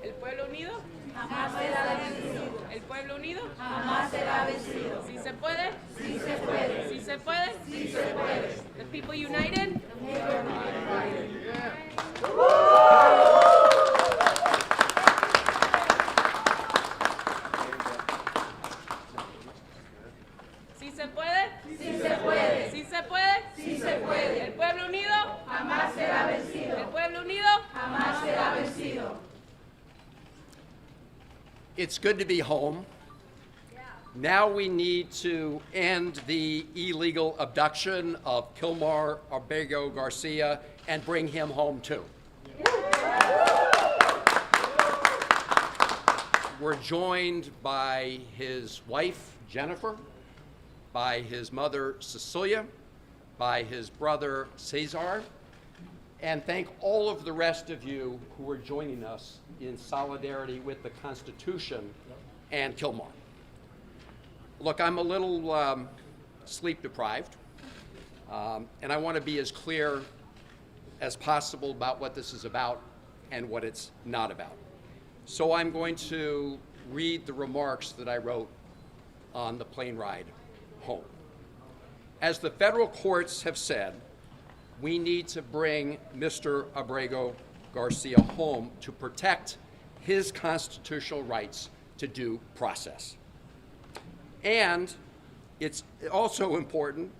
El pueblo unido jamás será vencido. el pueblo unido Jamás será vencido. si se puede Sí se puede. si se puede Sí se puede. the people united si se puede Sí se puede. si se puede Sí se puede. el pueblo unido Jamás será el vencido. pueblo unido Jamás será vencido. It's good to be home. Now we need to end the illegal abduction of Kilmar Abrego Garcia and bring him home too. We're joined by his wife, Jennifer, by his mother, Cecilia, by his brother, Cesar, and thank all of the rest of you who are joining us in solidarity with the Constitution and Kilmar. Look, I'm a little sleep deprived, and I want to be as clear as possible about what this is about and what it's not about. So I'm going to read the remarks that I wrote on the plane ride home. As the federal courts have said, we need to bring Mr. Abrego Garcia home to protect his constitutional rights to due process. And it's also important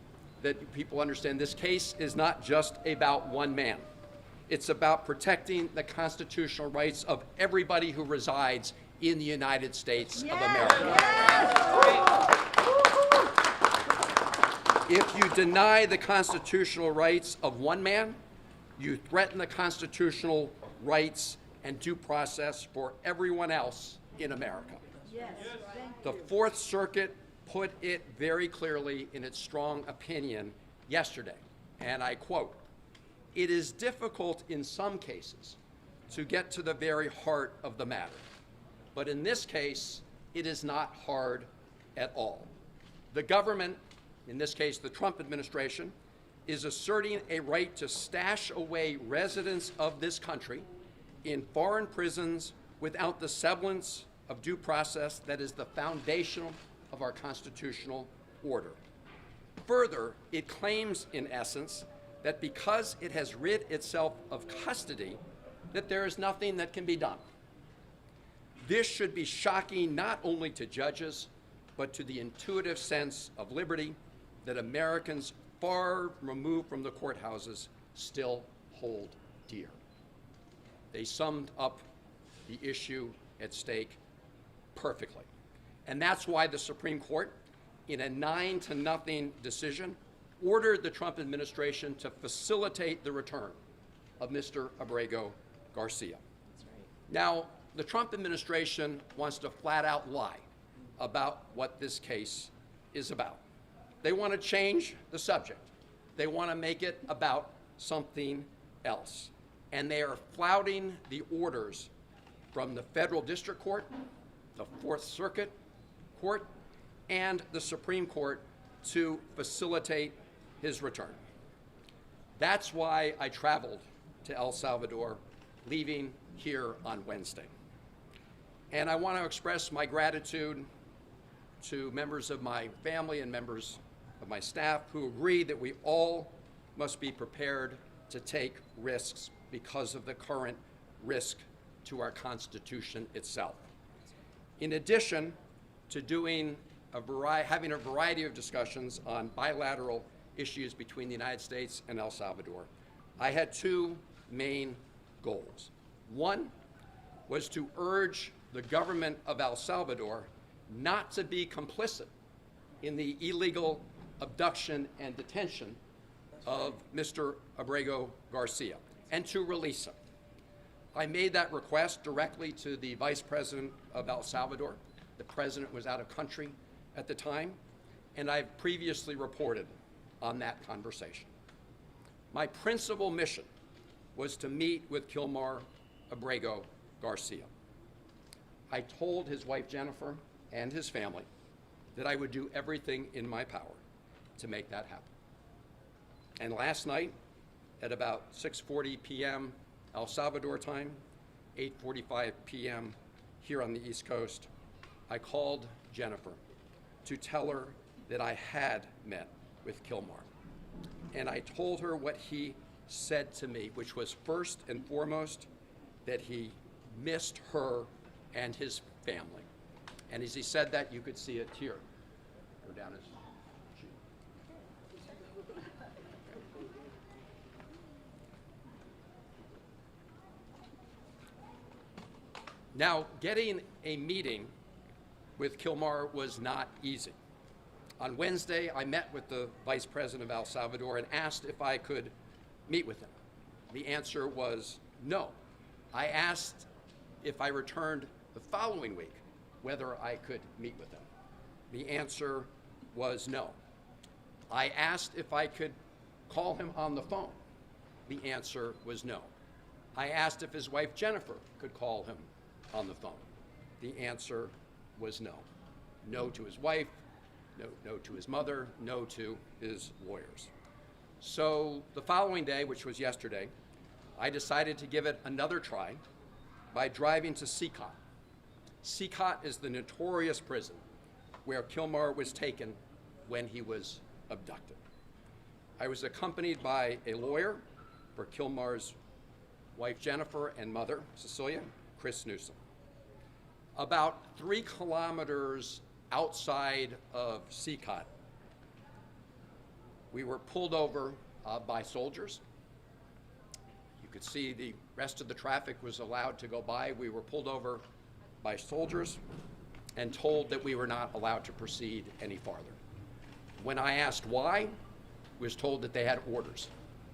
that people understand this case is not just about one man. It's about protecting the constitutional rights of everybody who resides in the United States of America. If you deny the constitutional rights of one man, you threaten the constitutional rights and due process for everyone else in America. The Fourth Circuit put it very clearly in its strong opinion yesterday, and I quote, "It is difficult in some cases to get to the very heart of the matter, but in this case, it is not hard at all. The government, in this case the Trump administration, is asserting a right to stash away residents of this country in foreign prisons without the semblance of due process that is the foundation of our constitutional order. Further, it claims, in essence, that because it has rid itself of custody, that there is nothing that can be done. This should be shocking not only to judges, but to the intuitive sense of liberty that Americans far removed from the courthouses still hold dear." They summed up the issue at stake perfectly. And that's why the Supreme Court, in a 9-0 decision, ordered the Trump administration to facilitate the return of Mr. Abrego Garcia. Now, the Trump administration wants to flat out lie about what this case is about. They want to change the subject. They want to make it about something else. And they are flouting the orders from the Federal District Court, the Fourth Circuit Court, and the Supreme Court to facilitate his return. That's why I traveled to El Salvador, leaving here on Wednesday. And I want to express my gratitude to members of my family and members of my staff who agree that we all must be prepared to take risks because of the current risk to our Constitution itself. In addition to having a variety of discussions on bilateral issues between the United States and El Salvador, I had two main goals. One was to urge the government of El Salvador not to be complicit in the illegal abduction and detention of Mr. Abrego Garcia and to release him. I made that request directly to the Vice President of El Salvador. The president was out of country at the time, and I've previously reported on that conversation. My principal mission was to meet with Kilmar Abrego Garcia. I told his wife Jennifer and his family that I would do everything in my power to make that happen. And last night, at about 6:40 p.m. El Salvador time, 8:45 p.m. here on the East Coast, I called Jennifer to tell her that I had met with Kilmar. And I told her what he said to me, which was first and foremost that he missed her and his family. And as he said that, you could see a tear go down his cheek. Now, getting a meeting with Kilmar was not easy. On Wednesday, I met with the Vice President of El Salvador and asked if I could meet with him. The answer was no. I asked if I returned the following week whether I could meet with him. The answer was no. I asked if I could call him on the phone. The answer was no. I asked if his wife Jennifer could call him on the phone. The answer was no. No to his wife, no to his mother, no to his lawyers. So the following day, which was yesterday, I decided to give it another try by driving to Sikot. Sikot is the notorious prison where Kilmar was taken when he was abducted. I was accompanied by a lawyer for Kilmar's wife Jennifer and mother Cecilia, Chris Newsom. About 3 kilometers outside of Sikot, we were pulled over by soldiers. You could see the rest of the traffic was allowed to go by. We were pulled over by soldiers and told that we were not allowed to proceed any farther. When I asked why, I was told that they had orders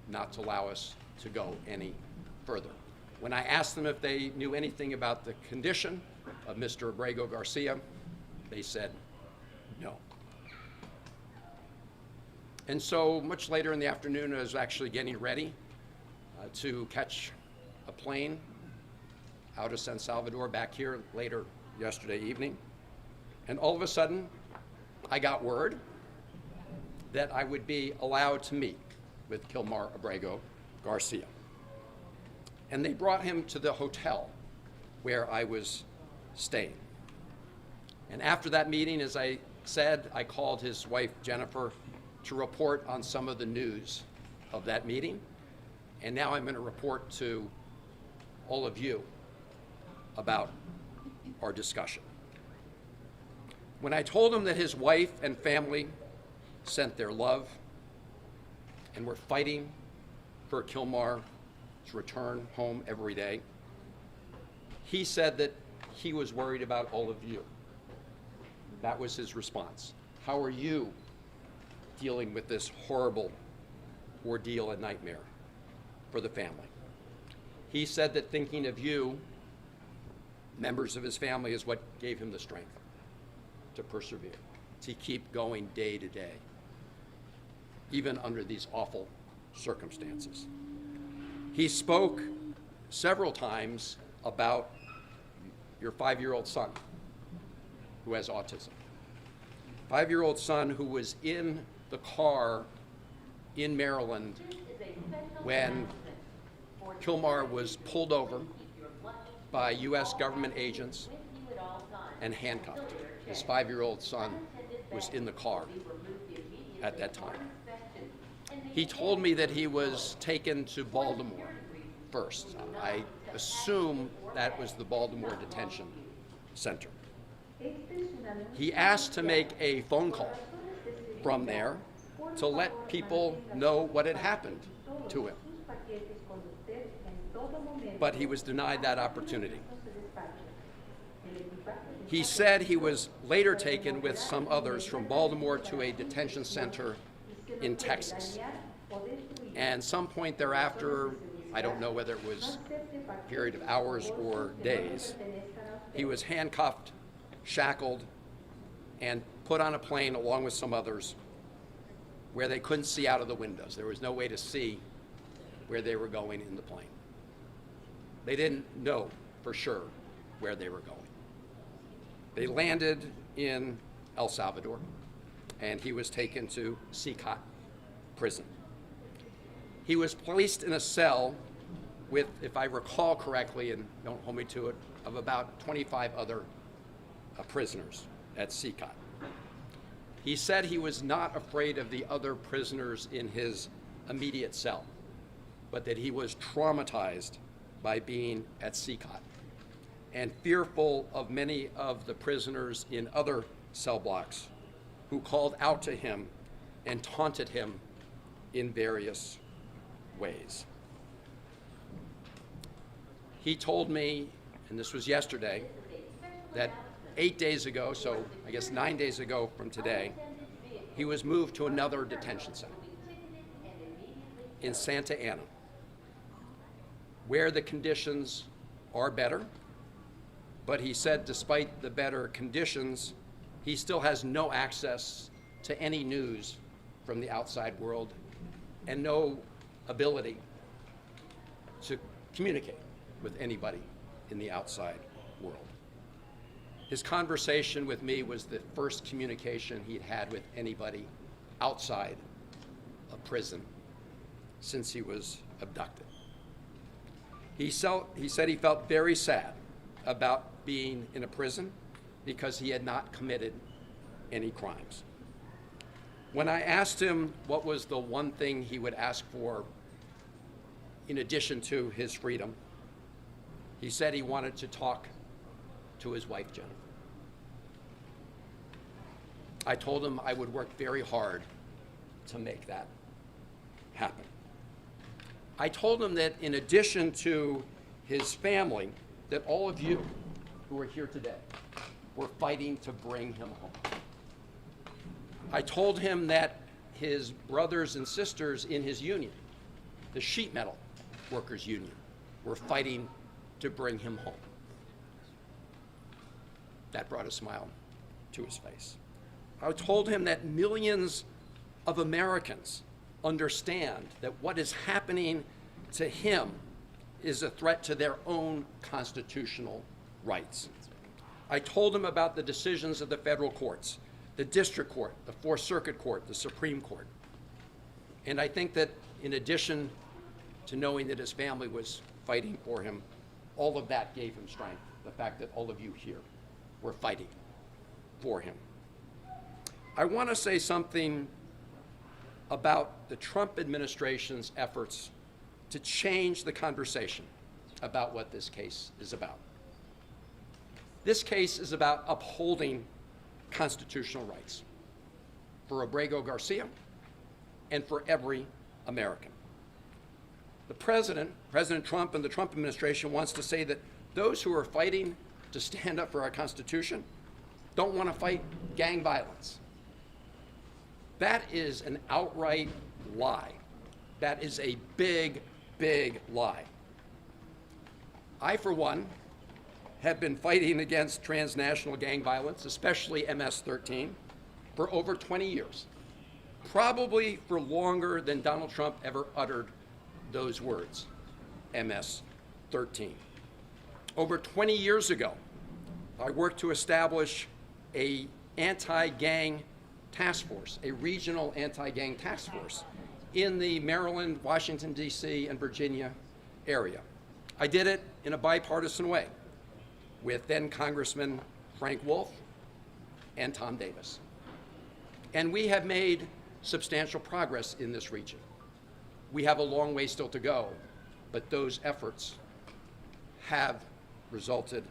not to allow us to go any further. When I asked them if they knew anything about the condition of Mr. Abrego Garcia, they said no. And so much later in the afternoon, I was actually getting ready to catch a plane out of San Salvador back here later yesterday evening. And all of a sudden, I got word that I would be allowed to meet with Kilmar Abrego Garcia. And they brought him to the hotel where I was staying. And after that meeting, as I said, I called his wife, Jennifer, to report on some of the news of that meeting. And now I'm going to report to all of you about our discussion. When I told him that his wife and family sent their love and were fighting for Kilmar's return home every day, he said that he was worried about all of you. That was his response. How are you dealing with this horrible ordeal and nightmare for the family? He said that thinking of you, members of his family, is what gave him the strength to persevere, to keep going day to day, even under these awful circumstances. He spoke several times about your 5-year-old son who has autism. 5-year-old son who was in the car in Maryland when Kilmar was pulled over by U.S. government agents and handcuffed. His 5-year-old son was in the car at that time. He told me that he was taken to Baltimore first. I assume that was the Baltimore Detention Center. He asked to make a phone call from there to let people know what had happened to him. But he was denied that opportunity. He said he was later taken with some others from Baltimore to a detention center in Texas. And some point thereafter, I don't know whether it was a period of hours or days, he was handcuffed, shackled, and put on a plane along with some others where they couldn't see out of the windows. There was no way to see where they were going in the plane. They didn't know for sure where they were going. They landed in El Salvador, and he was taken to Sikot prison. He was placed in a cell with, if I recall correctly, and don't hold me to it, of about 25 other prisoners at CCOT. He said he was not afraid of the other prisoners in his immediate cell, but that he was traumatized by being at CCOT and fearful of many of the prisoners in other cell blocks who called out to him and taunted him in various ways. He told me, and this was yesterday, that 8 days ago, so I guess 9 days ago from today, he was moved to another detention center in Santa Ana, where the conditions are better, but he said despite the better conditions, he still has no access to any news from the outside world and no ability to communicate with anybody in the outside world. His conversation with me was the first communication he'd had with anybody outside of prison since he was abducted. He said he felt very sad about being in a prison because he had not committed any crimes. When I asked him what was the one thing he would ask for in addition to his freedom, he said he wanted to talk to his wife, Jennifer. I told him I would work very hard to make that happen. I told him that in addition to his family, that all of you who are here today were fighting to bring him home. I told him that his brothers and sisters in his union, the sheet metal workers union, were fighting to bring him home. That brought a smile to his face. I told him that millions of Americans understand that what is happening to him is a threat to their own constitutional rights. I told him about the decisions of the federal courts, the district court, the Fourth Circuit Court, the Supreme Court. And I think that in addition to knowing that his family was fighting for him, all of that gave him strength, the fact that all of you here were fighting for him. I want to say something about the Trump administration's efforts to change the conversation about what this case is about. This case is about upholding constitutional rights for Abrego Garcia and for every American. The President Trump and the Trump administration wants to say that those who are fighting to stand up for our Constitution don't want to fight gang violence. That is an outright lie. That is a big, big lie. I, for one, have been fighting against transnational gang violence, especially MS-13, for over 20 years, probably for longer than Donald Trump ever uttered those words, MS-13. Over 20 years ago, I worked to establish an anti-gang task force, a regional anti-gang task force in the Maryland, Washington, D.C., and Virginia area. I did it in a bipartisan way with then Congressman Frank Wolf and Tom Davis. And we have made substantial progress in this region. We have a long way still to go, but those efforts have resulted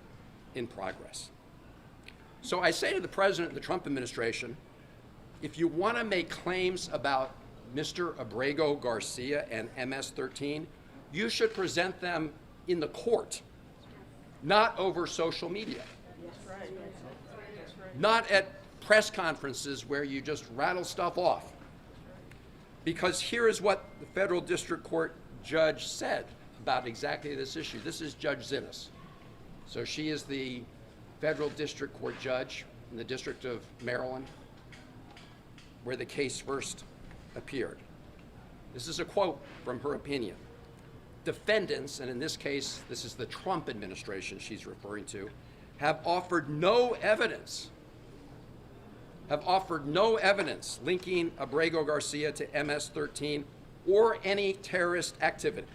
in progress. So I say to the President and the Trump administration, if you want to make claims about Mr. Abrego Garcia and MS-13, you should present them in the court, not over social media. Not at press conferences where you just rattle stuff off. Because here is what the federal district court judge said about exactly this issue. This is Judge Zinnes. So she is the federal district court judge in the District of Maryland, where the case first appeared. This is a quote from her opinion. Defendants, and in this case, this is the Trump administration she's referring to, have offered no evidence linking Abrego Garcia to MS-13 or any terrorist activity.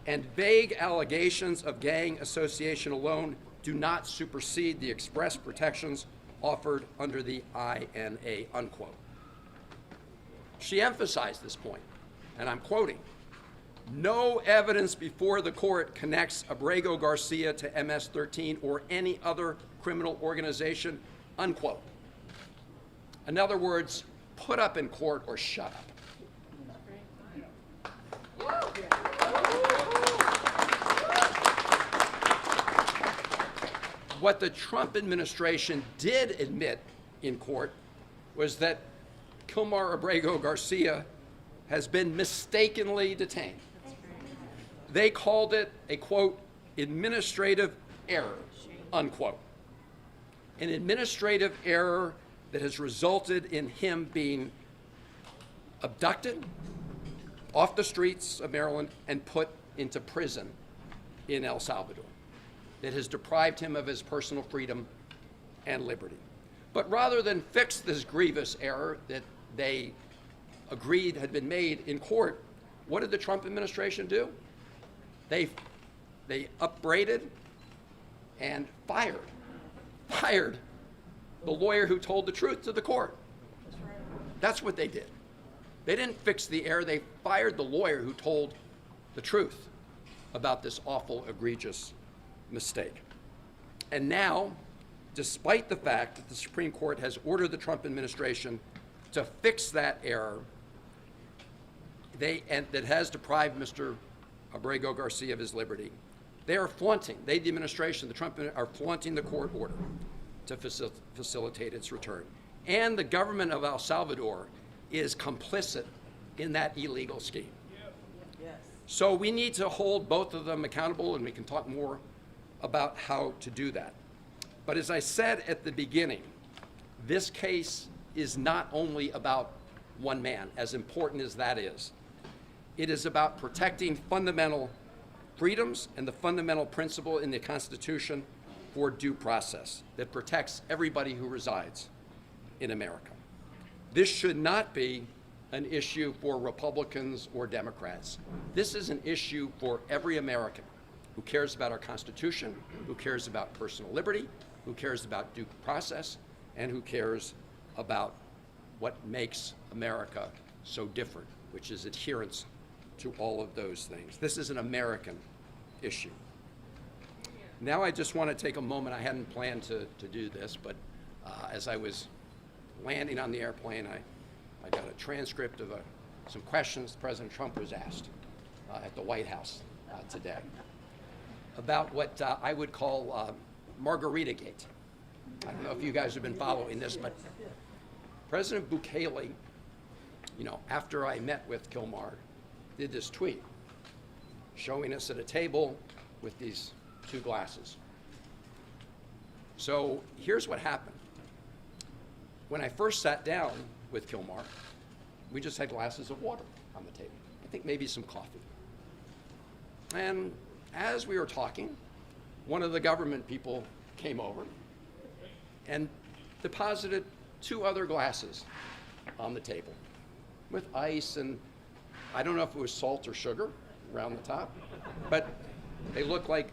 And vague allegations of gang association alone do not supersede the express protections offered under the INA, unquote. She emphasized this point, and I'm quoting, "No evidence before the court connects Abrego Garcia to MS-13 or any other criminal organization," unquote. In other words, put up in court or shut up. What the Trump administration did admit in court was that Kilmar Abrego Garcia has been mistakenly detained. They called it a, quote, administrative error, unquote. An administrative error that has resulted in him being abducted off the streets of Maryland and put into prison in El Salvador. That has deprived him of his personal freedom and liberty. But rather than fix this grievous error that they agreed had been made in court, what did the Trump administration do? They upbraided and fired the lawyer who told the truth to the court. That's what they did. They didn't fix the error, they fired the lawyer who told the truth about this awful, egregious mistake. And now, despite the fact that the Supreme Court has ordered the Trump administration to fix that error, that has deprived Mr. Abrego Garcia of his liberty, they are flaunting, the administration, the Trump are flaunting the court order to facilitate its return. And the government of El Salvador is complicit in that illegal scheme. Yes. So we need to hold both of them accountable, and we can talk more about how to do that. But as I said at the beginning, this case is not only about one man, as important as that is. It is about protecting fundamental freedoms and the fundamental principle in the Constitution for due process that protects everybody who resides in America. This should not be an issue for Republicans or Democrats. This is an issue for every American who cares about our Constitution, who cares about personal liberty, who cares about due process, and who cares about what makes America so different, which is adherence to all of those things. This is an American issue. Now I just want to take a moment. I hadn't planned to do this, but as I was landing on the airplane, I got a transcript of some questions President Trump was asked at the White House today about what I would call Margarita-gate. I don't know if you guys have been following this, but President Bukele, after I met with Kilmar, did this tweet showing us at a table with these two glasses. So here's what happened. When I first sat down with Kilmar, we just had glasses of water on the table. I think maybe some coffee. And as we were talking, one of the government people came over and deposited two other glasses on the table with ice, and I don't know if it was salt or sugar around the top, but they look like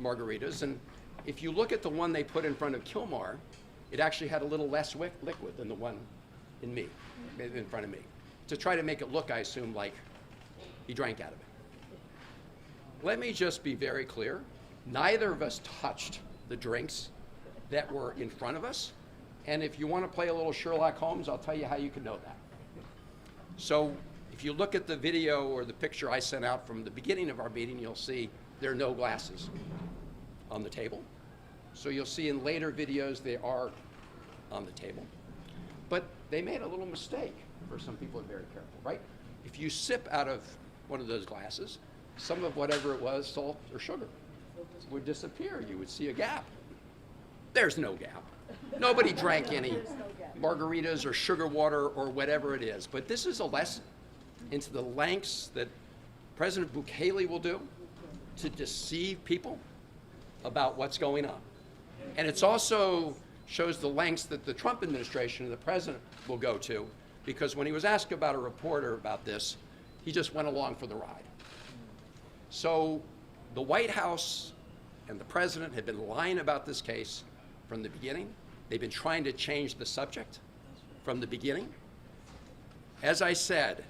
margaritas. And if you look at the one they put in front of Kilmar, it actually had a little less liquid than the one in front of me, to try to make it look, I assume, like he drank out of it. Let me just be very clear. Neither of us touched the drinks that were in front of us. And if you want to play a little Sherlock Holmes, I'll tell you how you can know that. So if you look at the video or the picture I sent out from the beginning of our meeting, you'll see there are no glasses on the table. So you'll see in later videos they are on the table. But they made a little mistake, for some people are very careful, right? If you sip out of one of those glasses, some of whatever it was, salt or sugar, would disappear. You would see a gap. There's no gap. Nobody drank any margaritas or sugar water or whatever it is. But this is a lesson into the lengths that President Bukele will do to deceive people about what's going on. And it's also shows the lengths that the Trump administration and the president will go to, because when he was asked about a reporter about this, he just went along for the ride. So the White House and the president had been lying about this case from the beginning. They've been trying to change the subject from the beginning. As I said,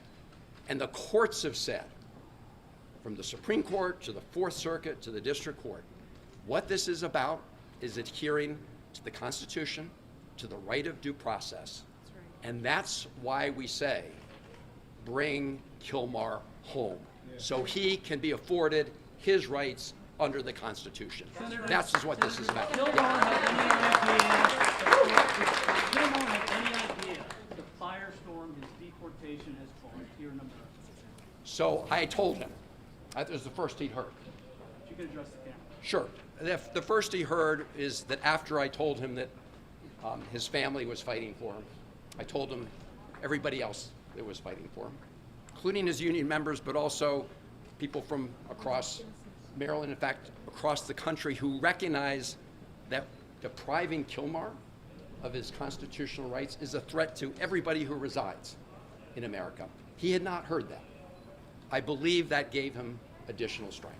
and the courts have said, from the Supreme Court to the Fourth Circuit to the District Court, what this is about is adhering to the Constitution, to the right of due process. That's right. And that's why we say, bring Kilmar home, so he can be afforded his rights under the Constitution. That's is what this is about. Kilmar had any idea the firestorm his deportation has caused here in America? So I told him, that was the first he'd heard. You can address the camera. Sure. The first he heard is that after I told him that his family was fighting for him, I told him everybody else that was fighting for him, including his union members, but also people from across Maryland, in fact, across the country, who recognize that depriving Kilmar of his constitutional rights is a threat to everybody who resides in America. He had not heard that. I believe that gave him additional strength.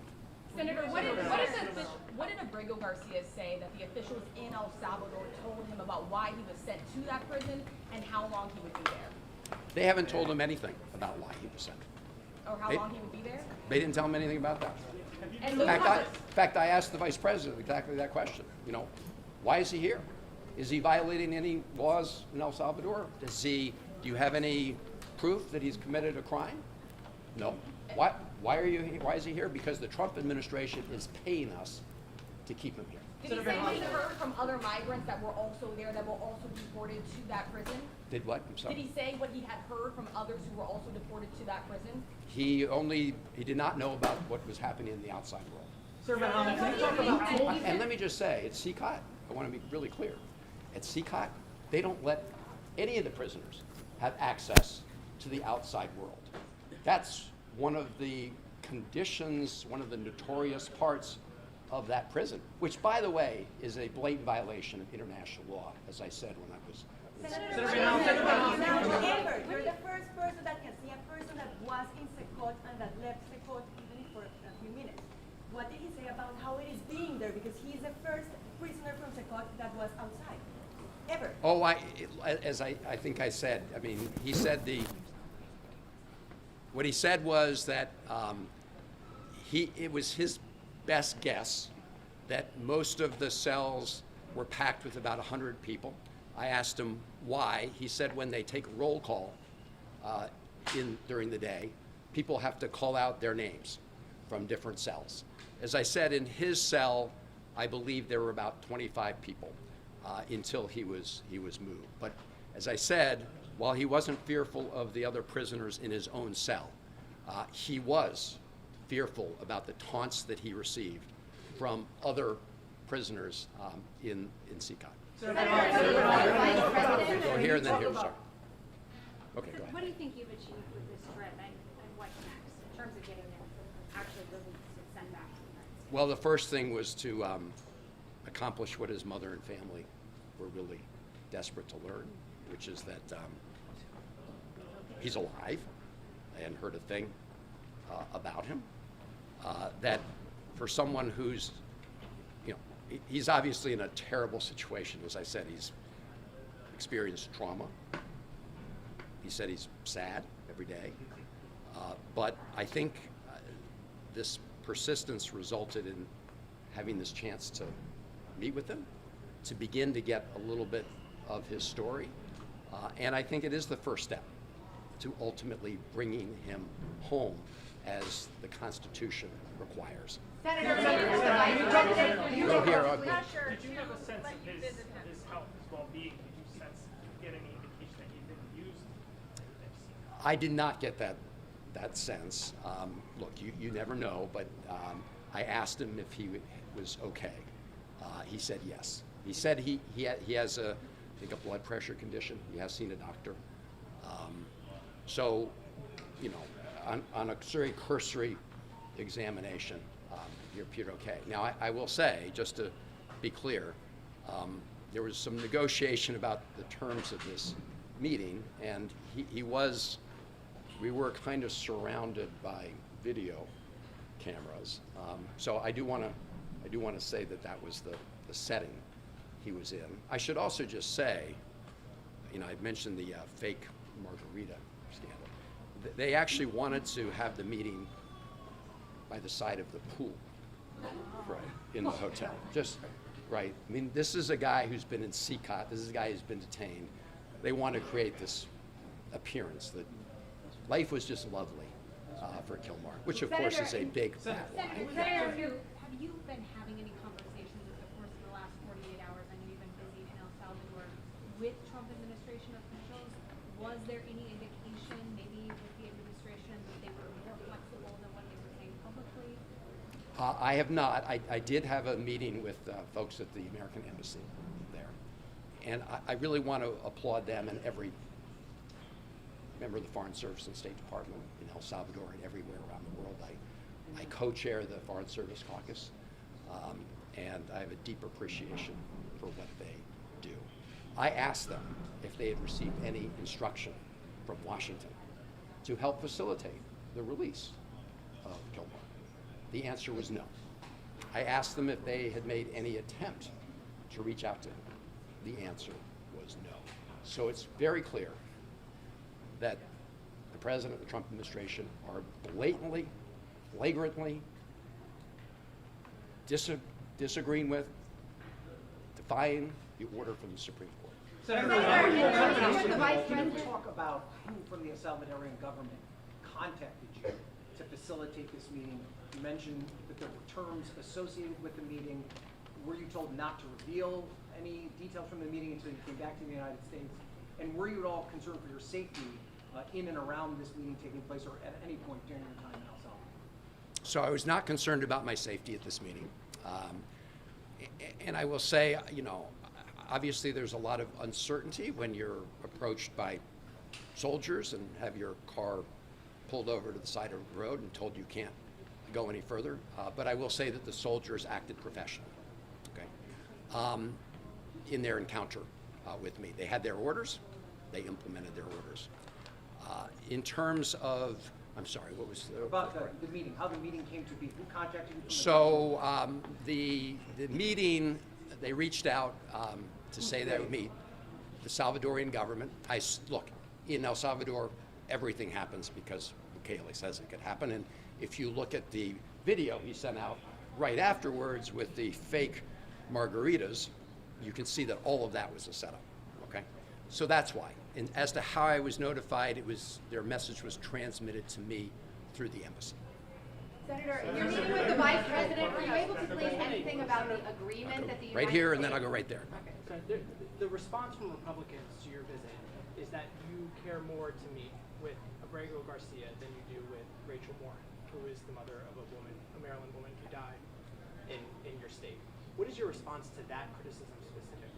Senator, what did Abrego Garcia say that the officials in El Salvador told him about why he was sent to that prison and how long he would be there? They haven't told him anything about why he was sent. Or how long he would be there? They didn't tell him anything about that. And In fact, I asked the vice president exactly that question. You know, why is he here? Is he violating any laws in El Salvador? Do you have any proof that he's committed a crime? No. Why is he here? Because the Trump administration is paying us to keep him here. did he say what he heard from other migrants that were also there that were also deported to that prison? Did what? I'm sorry. Did he say what he had heard from others who were also deported to that prison? He did not know about what was happening in the outside world. Senator Hollen, can you talk about And let me just say, at CCOT, I want to be really clear. At CCOT, they don't let any of the prisoners have access to the outside world. That's one of the conditions, one of the notorious parts of that prison, which, by the way, is a blatant violation of international law, as I said when I was. Amber, you're the first person that can see a person that was in Secot and that left Secot even for a few minutes. What did he say about how it is being there? Because he's the first prisoner from Secot that was outside, ever. Oh, I think I said, I mean, he said what he said was that it was his best guess that most of the cells were packed with about 100 people. I asked him why. He said when they take a roll call during the day, people have to call out their names from different cells. As I said, in his cell, I believe there were about 25 people until he was moved. But as I said, while he wasn't fearful of the other prisoners in his own cell, he was fearful about the taunts that he received from other prisoners in CCOT. Go here and then here, sorry. Okay, go What ahead. do you think you've achieved with this trip, and what next in terms of getting them actually released and sent back to the United States? Well, the first thing was to accomplish what his mother and family were really desperate to learn, which is that he's alive. I hadn't heard a thing about him. That for someone who's, he's obviously in a terrible situation. As I said, he's experienced trauma. He said he's sad every day. But I think this persistence resulted in having this chance to meet with him, to begin to get a little bit of his story. And I think it is the first step to ultimately bringing him home as the Constitution requires. Senator, Go here. Did you have a sense of his health, his well-being? Did you get any indication that he'd been used? I did not get that sense. Look, you never know, but I asked him if he was okay. He said yes. He said he has I think a blood pressure condition. He has seen a doctor. So, on a very cursory examination, he appeared okay. Now, I will say, just to be clear, there was some negotiation about the terms of this meeting, and we were kind of surrounded by video cameras. So I do want to say that that was the setting he was in. I should also just say, I mentioned the fake margarita scandal. They actually wanted to have the meeting by the side of the pool, right, in the hotel. Just, right. I mean, this is a guy who's been in CCOT. This is a guy who's been detained. They want to create this appearance that life was just lovely for Kilmar, which of course is a big fat lie. Senator, have you been having any conversations over the course of the last 48 hours? I know you've been busy in El Salvador with Trump administration officials. Was there any indication, maybe with the administration, that they were more flexible than what they were saying publicly? I have not. I did have a meeting with folks at the American Embassy there. And I really want to applaud them and every member of the Foreign Service and State Department in El Salvador and everywhere around the world. I co-chair the Foreign Service Caucus, and I have a deep appreciation for what they do. I asked them if they had received any instruction from Washington to help facilitate the release of Kilmar. The answer was no. I asked them if they had made any attempt to reach out to him. The answer was no. So it's very clear that the President and the Trump administration are blatantly, flagrantly disagreeing with, defying the order from the Supreme Court. Senator, can you talk about who from the Salvadorian government contacted you to facilitate this meeting? You mentioned that there were terms associated with the meeting. Were you told not to reveal any details from the meeting until you came back to the United States? And were you at all concerned for your safety in and around this meeting taking place, or at any point during your time in El Salvador? So I was not concerned about my safety at this meeting. And I will say, obviously there's a lot of uncertainty when you're approached by soldiers and have your car pulled over to the side of the road and told you can't go any further. But I will say that the soldiers acted professionally, okay, in their encounter with me. They had their orders. They implemented their orders. In terms of, I'm sorry, what was about the meeting? How the meeting came to be? Who contacted you? So the meeting, they reached out to say they would meet the Salvadorian government. Look, in El Salvador, everything happens because Bukele says it could happen. And if you look at the video he sent out right afterwards with the fake margaritas, you can see that all of that was a setup. Okay, so that's why. And as to how I was notified, their message was transmitted to me through the embassy. Senator, in your meeting with the Vice President, were you able to glean anything about the agreement that the United Right here, States... and then I'll go right there. Okay. The response from Republicans to your visit is that you care more to meet with Abrego Garcia than you do with Rachel Warren, who is the mother of a Maryland woman who died in your state. What is your response to that criticism specifically?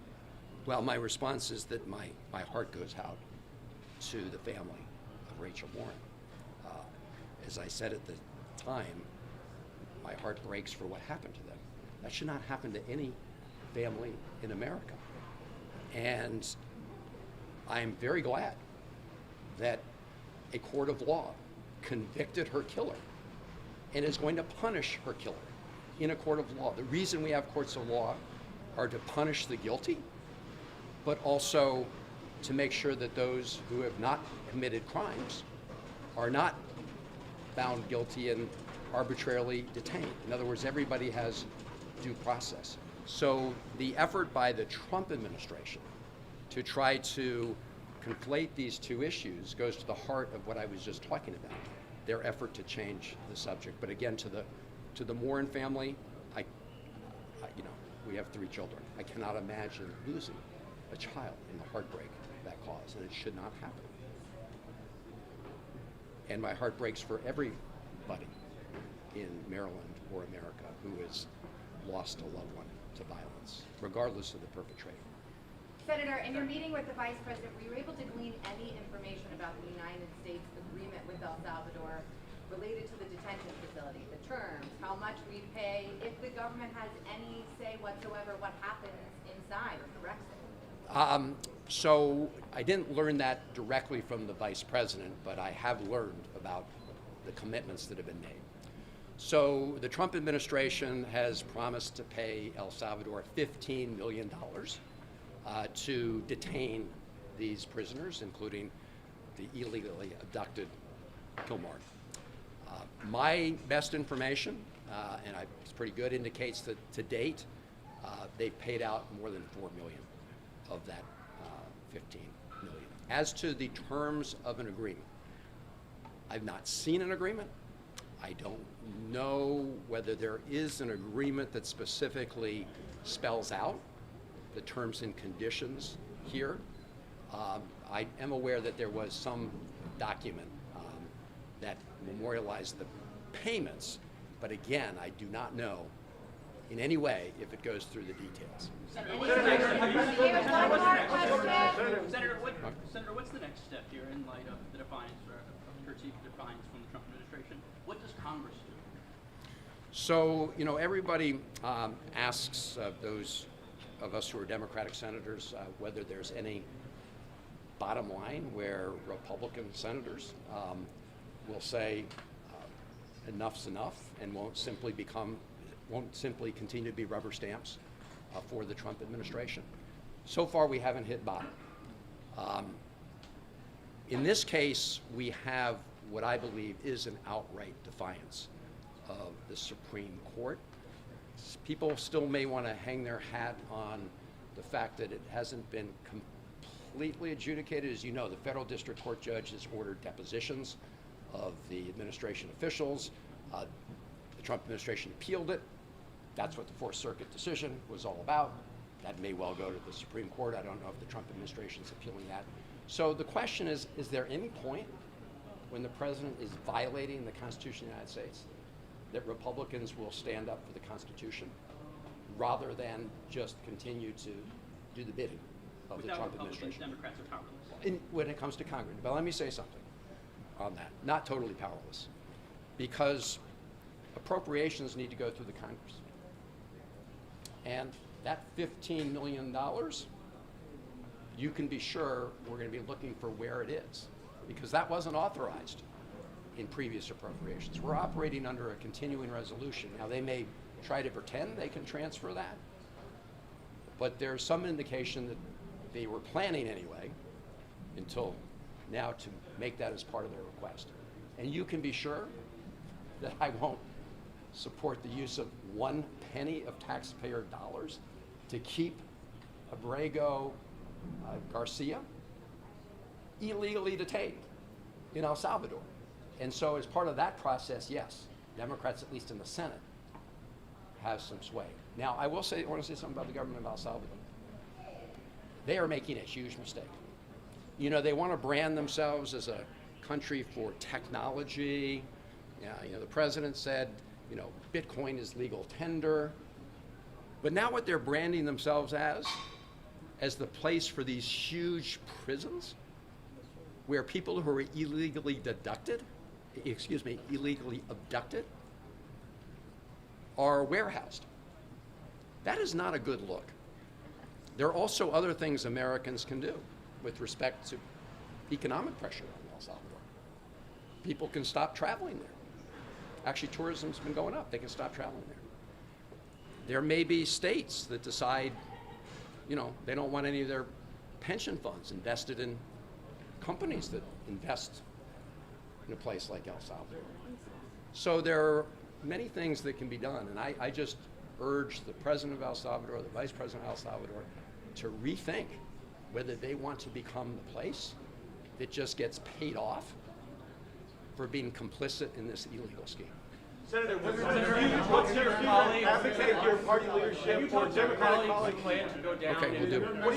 Well, my response is that my heart goes out to the family of Rachel Warren. As I said at the time, my heart breaks for what happened to them. That should not happen to any family in America. And I'm very glad that a court of law convicted her killer and is going to punish her killer in a court of law. The reason we have courts of law are to punish the guilty, but also to make sure that those who have not committed crimes are not found guilty and arbitrarily detained. In other words, everybody has due process. So the effort by the Trump administration to try to conflate these two issues goes to the heart of what I was just talking about, their effort to change the subject. But again, to the Warren family, we have 3 children. I cannot imagine losing a child in the heartbreak that caused, and it should not happen. And my heart breaks for everybody in Maryland or America who has lost a loved one to violence, regardless of the perpetrator. Senator, in your meeting with the Vice President, were you able to glean any information about the United States agreement with El Salvador related to the detention facility, the terms, how much we pay, if the government has any say whatsoever what happens inside or corrects it? So I didn't learn that directly from the vice president, but I have learned about the commitments that have been made. So the Trump administration has promised to pay El Salvador $15 million to detain these prisoners, including the illegally abducted Kilmar. My best information, and it's pretty good, indicates that to date they've paid out more than $4 million of that 15 million. As to the terms of an agreement, I've not seen an agreement. I don't know whether there is an agreement that specifically spells out the terms and conditions here. I am aware that there was some document that memorialized the payments, but again, I do not know in any way if it goes through the details. Senator, what's the next step here in light of the defiance, or perceived defiance from the Trump administration? What does Congress do? So, you know, everybody asks those of us who are Democratic senators whether there's any bottom line where Republican senators will say enough's enough and won't simply continue to be rubber stamps for the Trump administration. So far, we haven't hit bottom. In this case, we have what I believe is an outright defiance of the Supreme Court. People still may want to hang their hat on the fact that it hasn't been completely adjudicated. As you know, the federal district court judge has ordered depositions of the administration officials. The Trump administration appealed it. That's what the Fourth Circuit decision was all about. That may well go to the Supreme Court. I don't know if the Trump administration is appealing that. So the question is there any point when the president is violating the Constitution of the United States that Republicans will stand up for the Constitution rather than just continue to do the bidding of the Trump administration? Democrats are powerless. When it comes to Congress. But let me say something on that. Not totally powerless, because appropriations need to go through the Congress. And that $15 million, you can be sure we're going to be looking for where it is, because that wasn't authorized in previous appropriations. We're operating under a continuing resolution. Now, they may try to pretend they can transfer that, but there's some indication that they were planning anyway until now to make that as part of their request. And you can be sure that I won't support the use of 1 penny of taxpayer dollars to keep Abrego Garcia illegally detained in El Salvador. And so as part of that process, yes, Democrats, at least in the Senate, have some sway. Now, I want to say something about the government of El Salvador. They are making a huge mistake. You know, they want to brand themselves as a country for technology. You know, the president said, you know, Bitcoin is legal tender. But now what they're branding themselves as the place for these huge prisons where people who are illegally abducted are warehoused. That is not a good look. There are also other things Americans can do with respect to economic pressure on El Salvador. People can stop traveling there. Actually, tourism's been going up. They can stop traveling there. There may be states that decide, you know, they don't want any of their pension funds invested in companies that invest in a place like El Salvador. So there are many things that can be done, and I just urge the president of El Salvador, the vice president of El Salvador, to rethink whether they want to become the place that just gets paid off for being complicit in this illegal scheme. Senator, what's your colleague advocate your party leadership for Democratic colleagues plan to go down? Okay, we'll do. What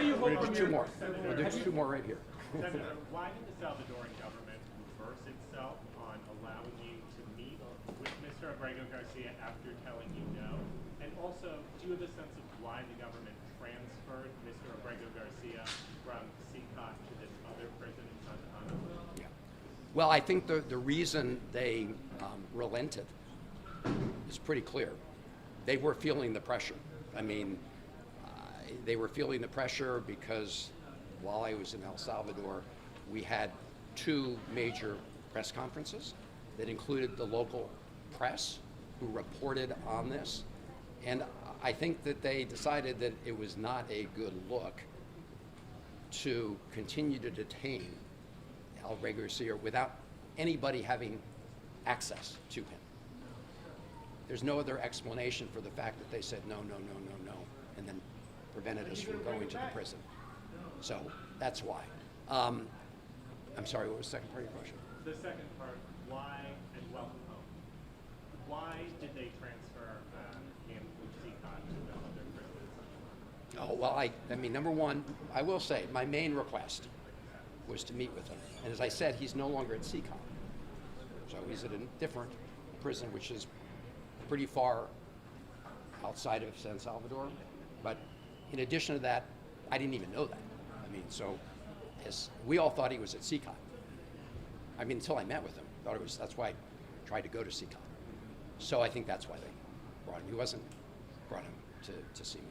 do you hope We'll do two more. We'll do two more right here. Senator, why did the Salvadoran government reverse itself on allowing you to meet with Mr. Abrego Garcia after telling you no? And also, do you have a sense of why the government transferred Mr. Abrego Garcia from CCOT to this other prison in Santa Ana? Yeah. Well, I think the reason they relented is pretty clear. They were feeling the pressure. I mean, They were feeling the pressure because while I was in El Salvador, we had 2 major press conferences that included the local press who reported on this. And I think that they decided that it was not a good look to continue to detain Abrego Garcia without anybody having access to him. There's no other explanation for the fact that they said no, and then prevented us from going to the prison. So that's why. I'm sorry, what was the second part of your question? The second part, why and welcome home. Why did they transfer him from CCOT to the other prisons? Oh, well, I mean, number one, I will say, my main request was to meet with him. And as I said, he's no longer at CCOT. So he's at a different prison, which is pretty far outside of San Salvador. But in addition to that, I didn't even know that. I mean, so as we all thought he was at CCOT. I mean, until I met with him, thought it was, that's why I tried to go to CCOT. So I think that's why they brought him. He wasn't brought him to see me.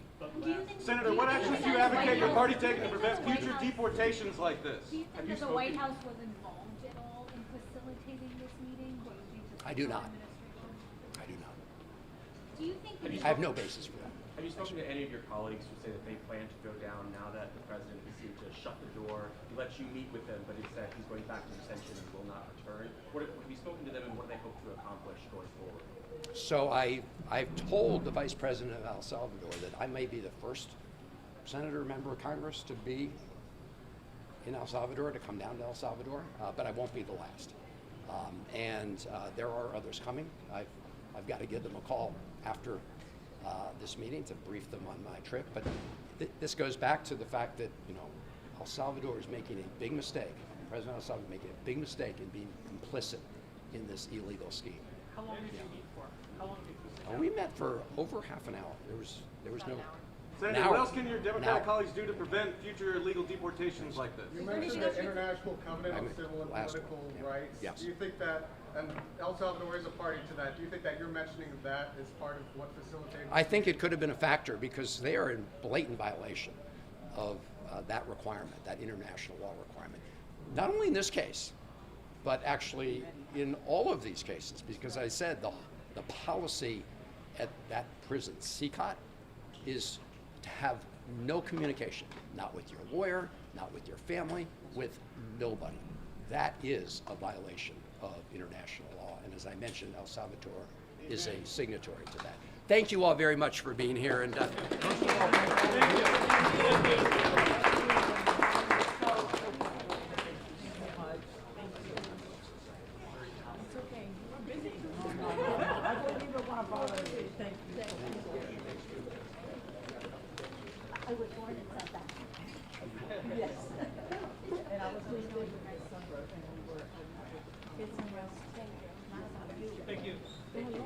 Senator, what actions do you advocate your party taking to prevent future deportations like this? Do you think that the White House was involved at all in facilitating this meeting? Do you think that I do the not. administration- I do not. Do you think I have no basis for that. Have you spoken to any of your colleagues who say that they plan to go down now that the president has seemed to shut the door? He lets you meet with him, but he said he's going back to detention and will not return. Have you spoken to them, and what do they hope to accomplish going forward? So I've told the Vice President of El Salvador that I may be the first senator or member of Congress to be in El Salvador, to come down to El Salvador, but I won't be the last. There are others coming. I've got to give them a call after this meeting to brief them on my trip. But this goes back to the fact that, you know, El Salvador is making a big mistake. President El Salvador is making a big mistake in being complicit in this illegal scheme. How long did you meet for? How long did you sit down? We met for over half an hour. There was no. Senator, what else can your Democratic colleagues do to prevent future illegal deportations like this? You mentioned the International Covenant on Civil and last Political one, yeah. Rights. Yes. Do you think that, and El Salvador is a party to that, do you think that you're mentioning that as part of what facilitated? I think it could have been a factor because they are in blatant violation of that requirement, that international law requirement. Not only in this case, but actually in all of these cases, because I said the policy at that prison, CCOT, is to have no communication, not with your lawyer, not with your family, with nobody. That is a violation of international law. And as I mentioned, El Salvador is a signatory to that. Thank you all very much for being here. And I was born in South Africa. Yes. And I was just with my son, and we were kids and girls. Thank you. Thank you.